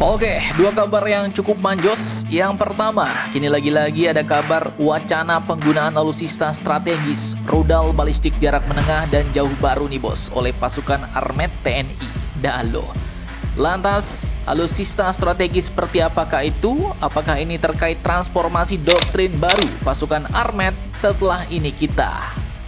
Oke, dua kabar yang cukup manjos. Yang pertama, kini lagi-lagi ada kabar wacana penggunaan alutsista strategis, rudal balistik jarak menengah dan jauh baru nih bos, oleh pasukan Armet TNI. Dah lo. Lantas, alutsista strategis seperti apakah itu? Apakah ini terkait transformasi doktrin baru pasukan Armet? Setelah ini kita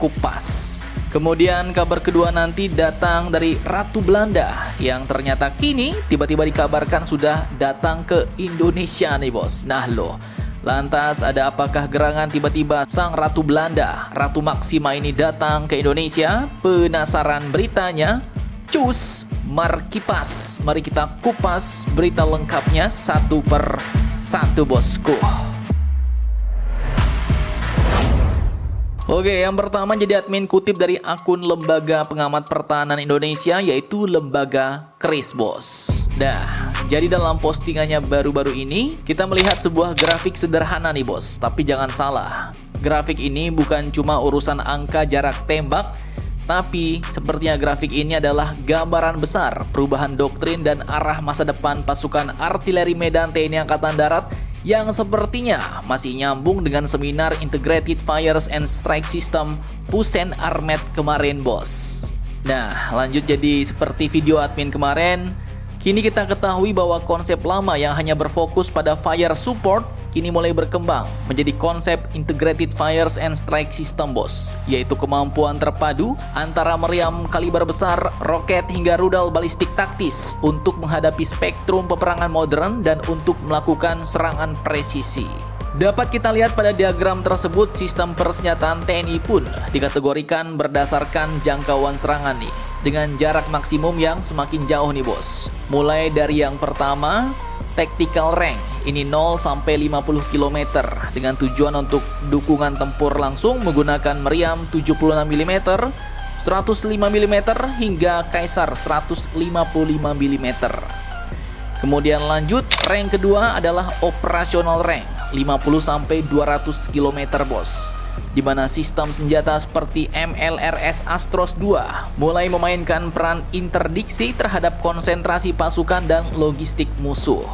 kupas. Kemudian kabar kedua nanti datang dari Ratu Belanda yang ternyata kini tiba-tiba dikabarkan sudah datang ke Indonesia nih bos. Nah loh, lantas ada apakah gerangan tiba-tiba sang Ratu Belanda, Ratu Maksima ini datang ke Indonesia? Penasaran beritanya? Cus, Markipas. Mari kita kupas berita lengkapnya satu per satu bosku. Oke, yang pertama jadi admin kutip dari akun Lembaga Pengamat Pertahanan Indonesia, yaitu Lembaga KRIS bos. Nah, jadi dalam postingannya baru-baru ini kita melihat sebuah grafik sederhana nih bos. Tapi jangan salah, grafik ini bukan cuma urusan angka jarak tembak, tapi sepertinya grafik ini adalah gambaran besar perubahan doktrin dan arah masa depan pasukan artileri Medan TNI Angkatan Darat yang sepertinya masih nyambung dengan seminar Integrated Fires and Strike System Pusen Armet kemarin bos. Nah, lanjut jadi seperti video admin kemarin. Kini kita ketahui bahwa konsep lama yang hanya berfokus pada fire support kini mulai berkembang menjadi konsep Integrated Fires and Strike System bos, yaitu kemampuan terpadu antara meriam kaliber besar, roket hingga rudal balistik taktis untuk menghadapi spektrum peperangan modern dan untuk melakukan serangan presisi. Dapat kita lihat pada diagram tersebut, sistem persenjataan TNI pun dikategorikan berdasarkan jangkauan serangan nih, dengan jarak maksimum yang semakin jauh nih bos. Mulai dari yang pertama, tactical rank, ini 0 sampai 50 km dengan tujuan untuk dukungan tempur langsung menggunakan meriam 76 mm, 105 mm hingga Kaisar 155 mm. Kemudian lanjut, rank kedua adalah operational rank, 50 sampai 200 km bos, di mana sistem senjata seperti MLRS Astros 2 mulai memainkan peran interdiksi terhadap konsentrasi pasukan dan logistik musuh.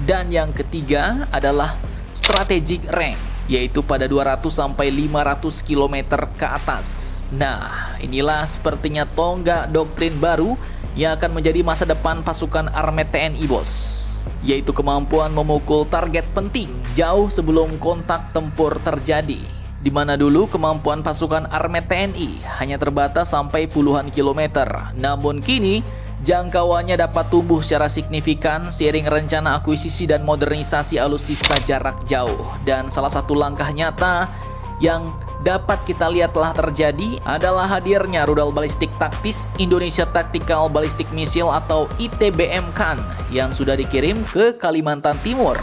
Dan yang ketiga adalah strategic rank, yaitu pada 200 sampai 500 km ke atas. Nah, inilah sepertinya tonggak doktrin baru yang akan menjadi masa depan pasukan Armet TNI bos, yaitu kemampuan memukul target penting jauh sebelum kontak tempur terjadi. Di mana dulu kemampuan pasukan Armet TNI hanya terbatas sampai puluhan kilometer, namun kini jangkauannya dapat tumbuh secara signifikan seiring rencana akuisisi dan modernisasi alutsista jarak jauh. Dan salah satu langkah nyata yang dapat kita lihat telah terjadi adalah hadirnya rudal balistik taktis Indonesia Tactical Ballistic Missile atau ITBM-KAN yang sudah dikirim ke Kalimantan Timur.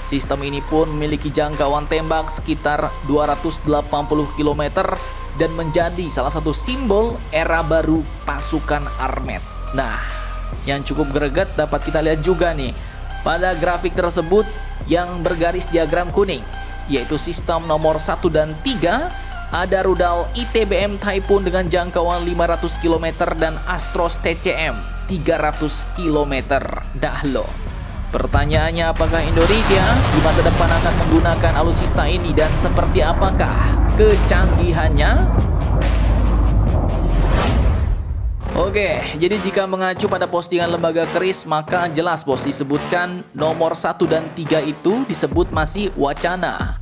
Sistem ini pun memiliki jangkauan tembak sekitar 280 km dan menjadi salah satu simbol era baru pasukan Armet. Nah, yang cukup greget dapat kita lihat juga nih pada grafik tersebut yang bergaris diagram kuning, yaitu sistem nomor 1 dan 3 ada rudal ITBM Typhoon dengan jangkauan 500 km dan Astros TCM 300 km. Dah lo. Pertanyaannya, apakah Indonesia di masa depan akan menggunakan alutsista ini dan seperti apakah kecanggihannya? Oke, jadi jika mengacu pada postingan Lembaga KRIS, maka jelas bos disebutkan nomor 1 dan 3 itu disebut masih wacana.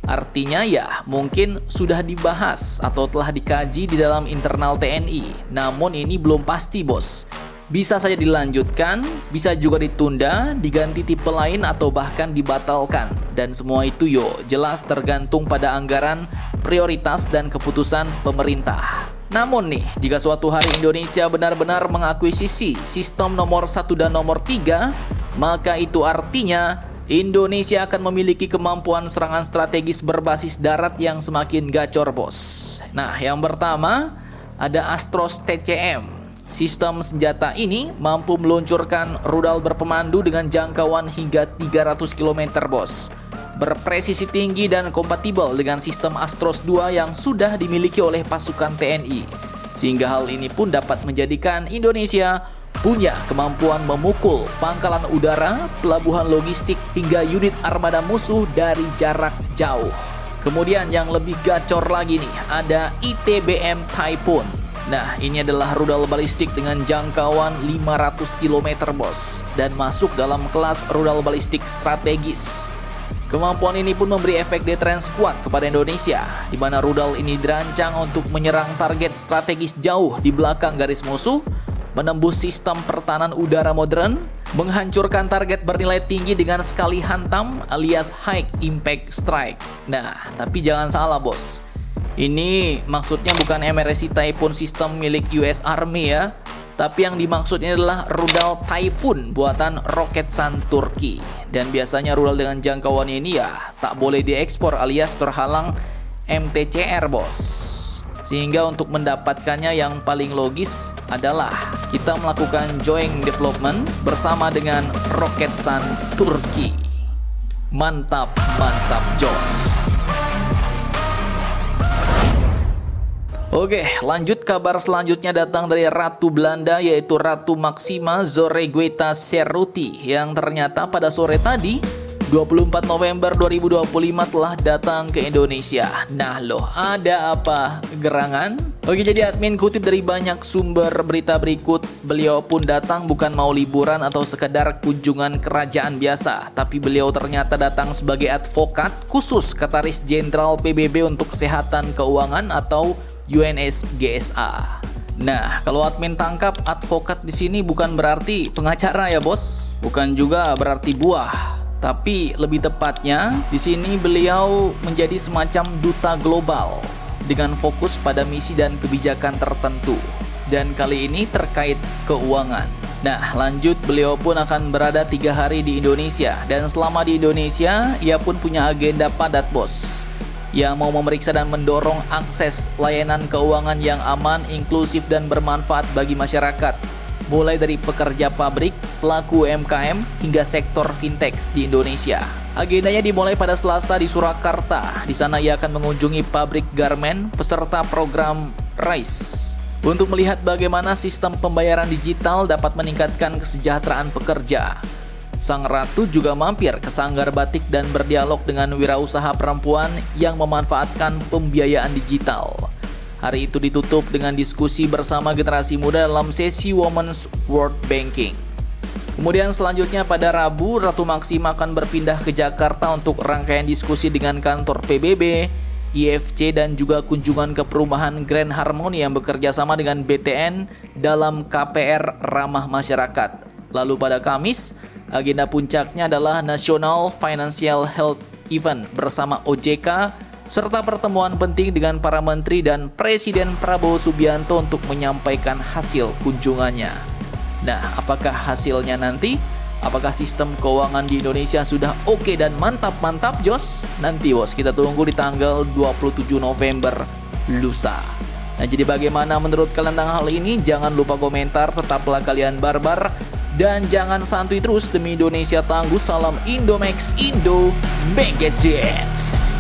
Artinya ya mungkin sudah dibahas atau telah dikaji di dalam internal TNI. Namun ini belum pasti bos. Bisa saja dilanjutkan, bisa juga ditunda, diganti tipe lain atau bahkan dibatalkan. Dan semua itu jelas tergantung pada anggaran, prioritas dan keputusan pemerintah. Namun nih, jika suatu hari Indonesia benar-benar mengakuisisi sistem nomor 1 dan nomor 3, maka itu artinya Indonesia akan memiliki kemampuan serangan strategis berbasis darat yang semakin gacor bos. Nah, yang pertama ada Astros TCM. Sistem senjata ini mampu meluncurkan rudal berpemandu dengan jangkauan hingga 300 km bos, berpresisi tinggi dan kompatibel dengan sistem Astros 2 yang sudah dimiliki oleh pasukan TNI, sehingga hal ini pun dapat menjadikan Indonesia punya kemampuan memukul pangkalan udara, pelabuhan logistik, hingga unit armada musuh dari jarak jauh. Kemudian yang lebih gacor lagi nih, ada ITBM Typhoon. Nah, ini adalah rudal balistik dengan jangkauan 500 km bos, dan masuk dalam kelas rudal balistik strategis. Kemampuan ini pun memberi efek deterrence kuat kepada Indonesia, di mana rudal ini dirancang untuk menyerang target strategis jauh di belakang garis musuh, menembus sistem pertahanan udara modern, menghancurkan target bernilai tinggi dengan sekali hantam alias high impact strike. Nah, tapi jangan salah bos, ini maksudnya bukan MRSI Typhoon sistem milik US Army ya, tapi yang dimaksudnya adalah rudal Typhoon buatan Roketsan Turki. Dan biasanya rudal dengan jangkauannya ini ya tak boleh diekspor alias terhalang MTCR bos. Sehingga untuk mendapatkannya yang paling logis adalah kita melakukan joint development bersama dengan Roketsan Turki. Mantap, mantap jos. Oke, lanjut kabar selanjutnya datang dari Ratu Belanda, yaitu Ratu Maxima Zorreguieta Cerruti, yang ternyata pada sore tadi 24 November 2025 telah datang ke Indonesia. Nah loh, ada apa gerangan? Oke, jadi admin kutip dari banyak sumber berita berikut, beliau pun datang bukan mau liburan atau sekedar kunjungan kerajaan biasa, tapi beliau ternyata datang sebagai advokat khusus Sekretaris Jenderal PBB untuk Kesehatan Keuangan atau UNSGSA. Nah, kalau admin tangkap, advokat di sini bukan berarti pengacara ya bos, bukan juga berarti buah, tapi lebih tepatnya di sini beliau menjadi semacam duta global dengan fokus pada misi dan kebijakan tertentu. Dan kali ini terkait keuangan. Nah, lanjut beliau pun akan berada 3 hari di Indonesia, dan selama di Indonesia ia pun punya agenda padat bos, yang mau memeriksa dan mendorong akses layanan keuangan yang aman, inklusif, dan bermanfaat bagi masyarakat, mulai dari pekerja pabrik, pelaku UMKM, hingga sektor fintech di Indonesia. Agendanya dimulai pada Selasa di Surakarta. Di sana ia akan mengunjungi pabrik garmen peserta program RISE untuk melihat bagaimana sistem pembayaran digital dapat meningkatkan kesejahteraan pekerja. Sang Ratu juga mampir ke Sanggar Batik dan berdialog dengan wirausaha perempuan yang memanfaatkan pembiayaan digital. Hari itu ditutup dengan diskusi bersama generasi muda dalam sesi Women's World Banking. Kemudian selanjutnya pada Rabu, Ratu Maxima akan berpindah ke Jakarta untuk rangkaian diskusi dengan kantor PBB, IFC, dan juga kunjungan ke perumahan Grand Harmony yang bekerja sama dengan BTN dalam KPR ramah masyarakat. Lalu pada Kamis, agenda puncaknya adalah National Financial Health Event bersama OJK, serta pertemuan penting dengan para menteri dan Presiden Prabowo Subianto untuk menyampaikan hasil kunjungannya. Nah, apakah hasilnya nanti? Apakah sistem keuangan di Indonesia sudah oke dan mantap-mantap jos? Nanti bos, kita tunggu di tanggal 27 November lusa. Nah, jadi bagaimana menurut kalian tentang hal ini? Jangan lupa komentar, tetaplah kalian barbar, dan jangan santuy terus demi Indonesia tangguh. Salam Indomax, Indo Magazines.